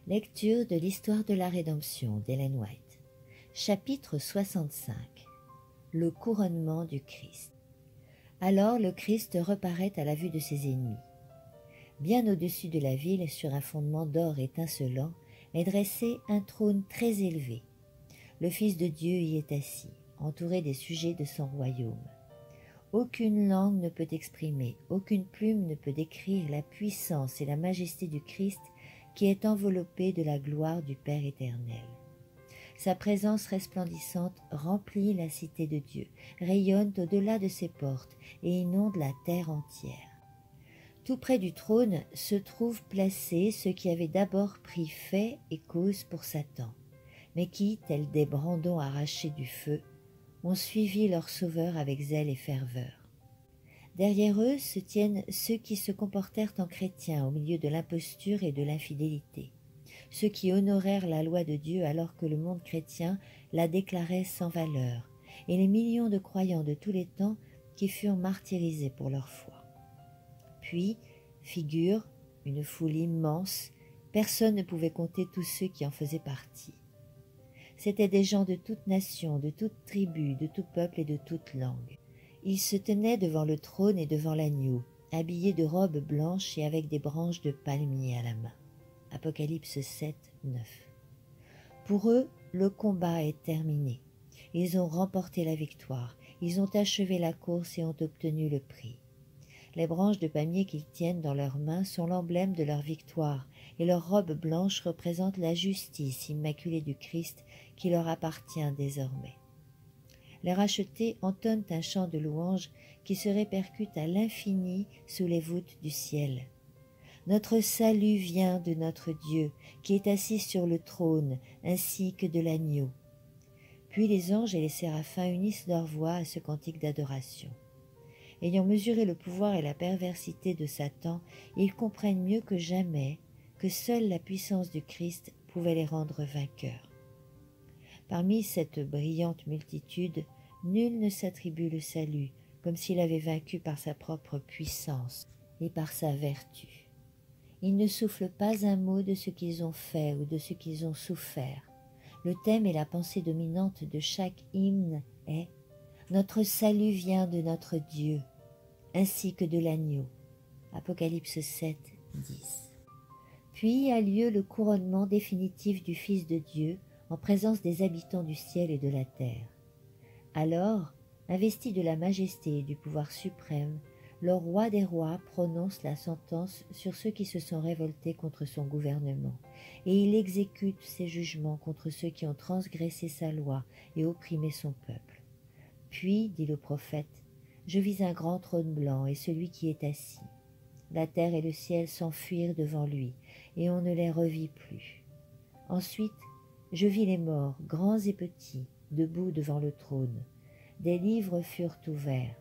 Lecture de l'Histoire de la Rédemption d'Ellen White. Chapitre 65. Le couronnement du Christ. Alors le Christ reparaît à la vue de ses ennemis. Bien au-dessus de la ville, sur un fondement d'or étincelant, est dressé un trône très élevé. Le Fils de Dieu y est assis, entouré des sujets de son royaume. Aucune langue ne peut exprimer, aucune plume ne peut décrire la puissance et la majesté du Christ qui est enveloppé de la gloire du Père éternel. Sa présence resplendissante remplit la cité de Dieu, rayonne au-delà de ses portes et inonde la terre entière. Tout près du trône se trouvent placés ceux qui avaient d'abord pris fait et cause pour Satan, mais qui, tels des brandons arrachés du feu, ont suivi leur Sauveur avec zèle et ferveur. Derrière eux se tiennent ceux qui se comportèrent en chrétiens au milieu de l'imposture et de l'infidélité, ceux qui honorèrent la loi de Dieu alors que le monde chrétien la déclarait sans valeur, et les millions de croyants de tous les temps qui furent martyrisés pour leur foi. Puis, figure, une foule immense, personne ne pouvait compter tous ceux qui en faisaient partie. C'étaient des gens de toute nation, de toute tribu, de tout peuple et de toute langue. Ils se tenaient devant le trône et devant l'agneau, habillés de robes blanches et avec des branches de palmier à la main. Apocalypse 7, 9. Pour eux, le combat est terminé. Ils ont remporté la victoire, ils ont achevé la course et ont obtenu le prix. Les branches de palmier qu'ils tiennent dans leurs mains sont l'emblème de leur victoire, et leurs robes blanches représentent la justice immaculée du Christ qui leur appartient désormais. Les rachetés entonnent un chant de louange qui se répercute à l'infini sous les voûtes du ciel. Notre salut vient de notre Dieu, qui est assis sur le trône, ainsi que de l'agneau. Puis les anges et les séraphins unissent leur voix à ce cantique d'adoration. Ayant mesuré le pouvoir et la perversité de Satan, ils comprennent mieux que jamais que seule la puissance du Christ pouvait les rendre vainqueurs. Parmi cette brillante multitude, nul ne s'attribue le salut, comme s'il avait vaincu par sa propre puissance et par sa vertu. Ils ne soufflent pas un mot de ce qu'ils ont fait ou de ce qu'ils ont souffert. Le thème et la pensée dominante de chaque hymne est « Notre salut vient de notre Dieu, ainsi que de l'agneau » Apocalypse 7, 10. Puis a lieu le couronnement définitif du Fils de Dieu en présence des habitants du ciel et de la terre. Alors, investi de la majesté et du pouvoir suprême, le roi des rois prononce la sentence sur ceux qui se sont révoltés contre son gouvernement, et il exécute ses jugements contre ceux qui ont transgressé sa loi et opprimé son peuple. Puis, dit le prophète, je vis un grand trône blanc et celui qui est assis. La terre et le ciel s'enfuirent devant lui, et on ne les revit plus. Ensuite, je vis les morts, grands et petits, debout devant le trône. Des livres furent ouverts.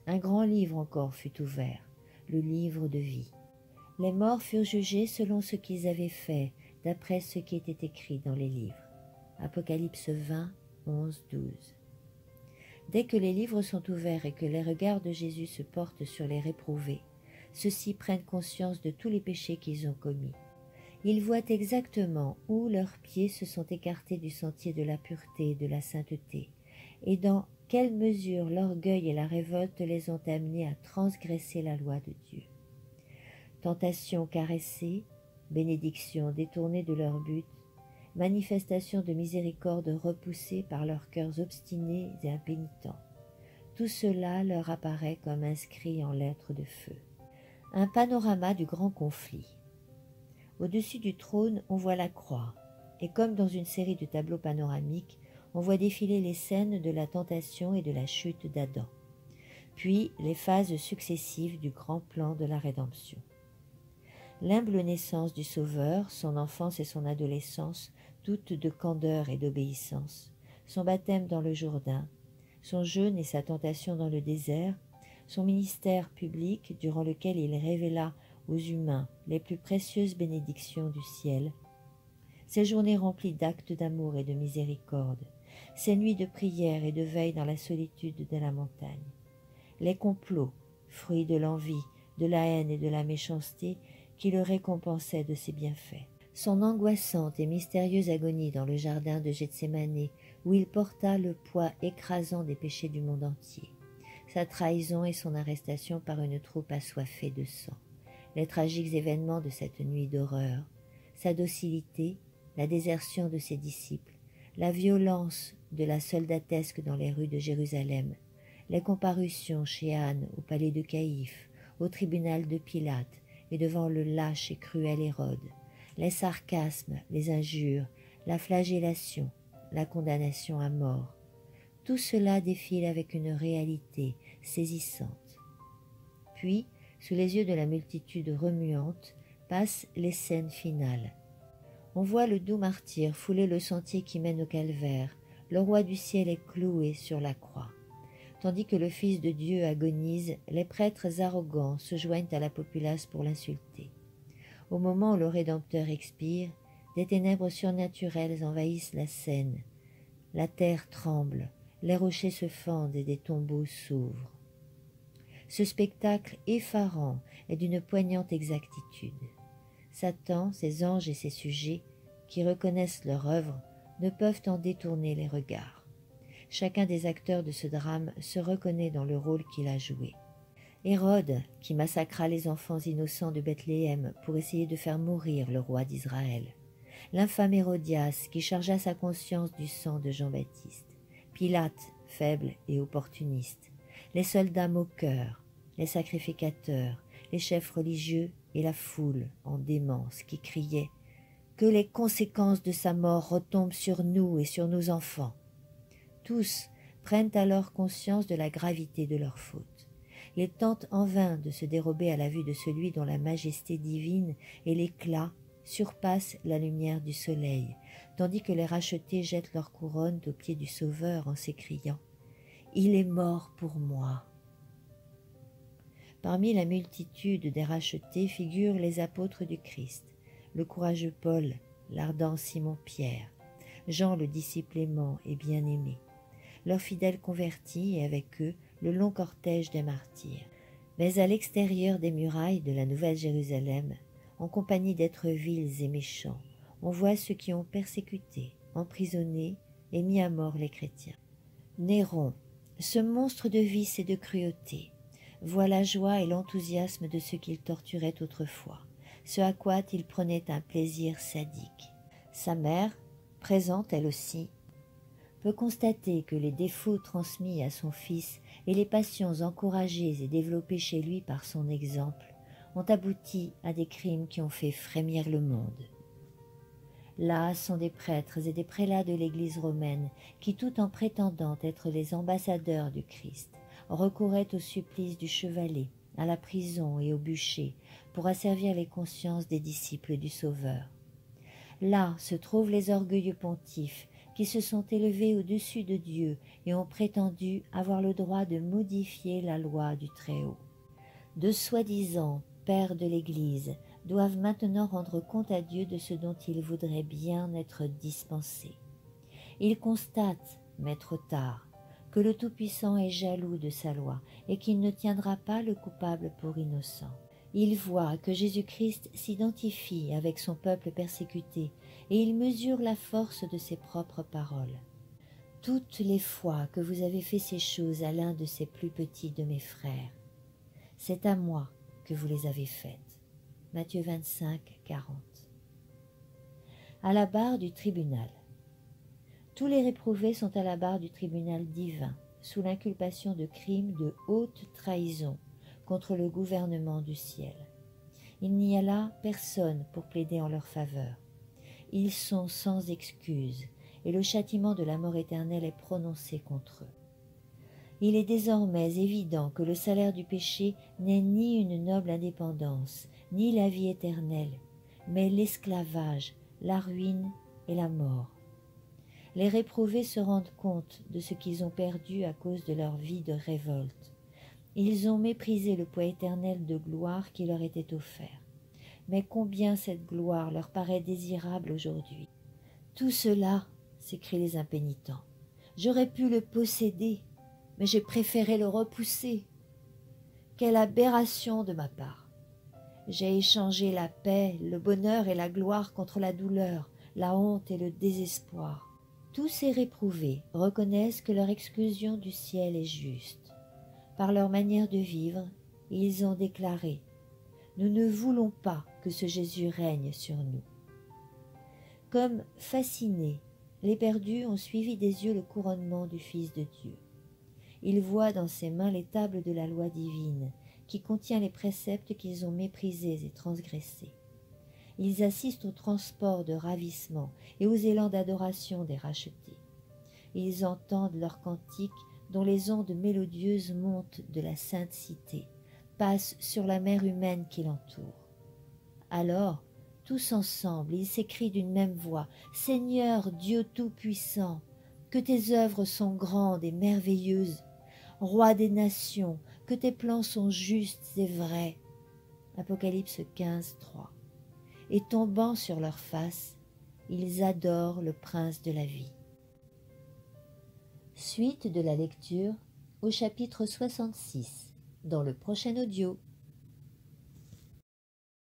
Un grand livre encore fut ouvert, le livre de vie. Les morts furent jugés selon ce qu'ils avaient fait, d'après ce qui était écrit dans les livres. Apocalypse 20, 11, 12. Dès que les livres sont ouverts et que les regards de Jésus se portent sur les réprouvés, ceux-ci prennent conscience de tous les péchés qu'ils ont commis. Ils voient exactement où leurs pieds se sont écartés du sentier de la pureté et de la sainteté, et dans quelle mesure l'orgueil et la révolte les ont amenés à transgresser la loi de Dieu. Tentation caressée, bénédiction détournée de leur but, manifestation de miséricorde repoussée par leurs cœurs obstinés et impénitents. Tout cela leur apparaît comme inscrit en lettres de feu. Un panorama du grand conflit. Au-dessus du trône, on voit la croix, et comme dans une série de tableaux panoramiques, on voit défiler les scènes de la tentation et de la chute d'Adam, puis les phases successives du grand plan de la rédemption. L'humble naissance du Sauveur, son enfance et son adolescence, toutes de candeur et d'obéissance, son baptême dans le Jourdain, son jeûne et sa tentation dans le désert, son ministère public durant lequel il révéla aux humains les plus précieuses bénédictions du ciel, ces journées remplies d'actes d'amour et de miséricorde, ces nuits de prière et de veille dans la solitude de la montagne, les complots, fruits de l'envie, de la haine et de la méchanceté qui le récompensaient de ses bienfaits, son angoissante et mystérieuse agonie dans le jardin de Gethsémani, où il porta le poids écrasant des péchés du monde entier, sa trahison et son arrestation par une troupe assoiffée de sang, les tragiques événements de cette nuit d'horreur, sa docilité, la désertion de ses disciples, la violence de la soldatesque dans les rues de Jérusalem, les comparutions chez Anne au palais de Caïphe, au tribunal de Pilate et devant le lâche et cruel Hérode, les sarcasmes, les injures, la flagellation, la condamnation à mort, tout cela défile avec une réalité saisissante. Puis, sous les yeux de la multitude remuante, passent les scènes finales. On voit le doux martyr fouler le sentier qui mène au calvaire, le roi du ciel est cloué sur la croix. Tandis que le Fils de Dieu agonise, les prêtres arrogants se joignent à la populace pour l'insulter. Au moment où le Rédempteur expire, des ténèbres surnaturelles envahissent la scène. La terre tremble, les rochers se fendent et des tombeaux s'ouvrent. Ce spectacle effarant est d'une poignante exactitude. Satan, ses anges et ses sujets, qui reconnaissent leur œuvre, ne peuvent en détourner les regards. Chacun des acteurs de ce drame se reconnaît dans le rôle qu'il a joué. Hérode, qui massacra les enfants innocents de Bethléem pour essayer de faire mourir le roi d'Israël. L'infâme Hérodias, qui chargea sa conscience du sang de Jean-Baptiste. Pilate, faible et opportuniste. Les soldats moqueurs, les sacrificateurs, les chefs religieux et la foule en démence qui criait « Que les conséquences de sa mort retombent sur nous et sur nos enfants !» Tous prennent alors conscience de la gravité de leur faute. Ils tentent en vain de se dérober à la vue de celui dont la majesté divine et l'éclat surpassent la lumière du soleil, tandis que les rachetés jettent leur couronne aux pieds du Sauveur en s'écriant « Il est mort pour moi !» Parmi la multitude des rachetés figurent les apôtres du Christ, le courageux Paul, l'ardent Simon-Pierre, Jean le disciple aimant et bien-aimé, leurs fidèles convertis et avec eux le long cortège des martyrs. Mais à l'extérieur des murailles de la Nouvelle Jérusalem, en compagnie d'êtres vils et méchants, on voit ceux qui ont persécuté, emprisonné et mis à mort les chrétiens. Néron, ce monstre de vice et de cruauté, voit la joie et l'enthousiasme de ceux qu'il torturait autrefois, ce à quoi il prenait un plaisir sadique. Sa mère, présente elle aussi, peut constater que les défauts transmis à son fils et les passions encouragées et développées chez lui par son exemple ont abouti à des crimes qui ont fait frémir le monde. Là sont des prêtres et des prélats de l'Église romaine qui, tout en prétendant être les ambassadeurs du Christ, recouraient au supplice du chevalet, à la prison et au bûcher pour asservir les consciences des disciples du Sauveur. Là se trouvent les orgueilleux pontifes qui se sont élevés au-dessus de Dieu et ont prétendu avoir le droit de modifier la loi du Très-Haut. De soi-disant pères de l'Église doivent maintenant rendre compte à Dieu de ce dont ils voudraient bien être dispensés. Ils constatent, mais trop tard, que le Tout-Puissant est jaloux de sa loi et qu'il ne tiendra pas le coupable pour innocent. Ils voient que Jésus-Christ s'identifie avec son peuple persécuté et ils mesurent la force de ses propres paroles. Toutes les fois que vous avez fait ces choses à l'un de ces plus petits de mes frères, c'est à moi que vous les avez faites. Matthieu 25, 40. À la barre du tribunal. Tous les réprouvés sont à la barre du tribunal divin, sous l'inculpation de crimes de haute trahison contre le gouvernement du ciel. Il n'y a là personne pour plaider en leur faveur. Ils sont sans excuse, et le châtiment de la mort éternelle est prononcé contre eux. Il est désormais évident que le salaire du péché n'est ni une noble indépendance, ni la vie éternelle, mais l'esclavage, la ruine et la mort. Les réprouvés se rendent compte de ce qu'ils ont perdu à cause de leur vie de révolte. Ils ont méprisé le poids éternel de gloire qui leur était offert. Mais combien cette gloire leur paraît désirable aujourd'hui. Tout cela, s'écrient les impénitents, j'aurais pu le posséder, mais j'ai préféré le repousser. Quelle aberration de ma part! J'ai échangé la paix, le bonheur et la gloire contre la douleur, la honte et le désespoir. Tous ces réprouvés reconnaissent que leur exclusion du ciel est juste. Par leur manière de vivre, ils ont déclaré « Nous ne voulons pas que ce Jésus règne sur nous ». Comme fascinés, les perdus ont suivi des yeux le couronnement du Fils de Dieu. Ils voient dans ses mains les tables de la loi divine, qui contient les préceptes qu'ils ont méprisés et transgressés. Ils assistent au transport de ravissement et aux élans d'adoration des rachetés. Ils entendent leurs cantiques dont les ondes mélodieuses montent de la sainte cité, passent sur la mer humaine qui l'entoure. Alors, tous ensemble, ils s'écrient d'une même voix « Seigneur Dieu Tout-Puissant, que tes œuvres sont grandes et merveilleuses, Roi des nations, que tes plans sont justes et vrais. » Apocalypse 15, 3. Et tombant sur leur face, ils adorent le Prince de la vie. Suite de la lecture au chapitre 66, dans le prochain audio.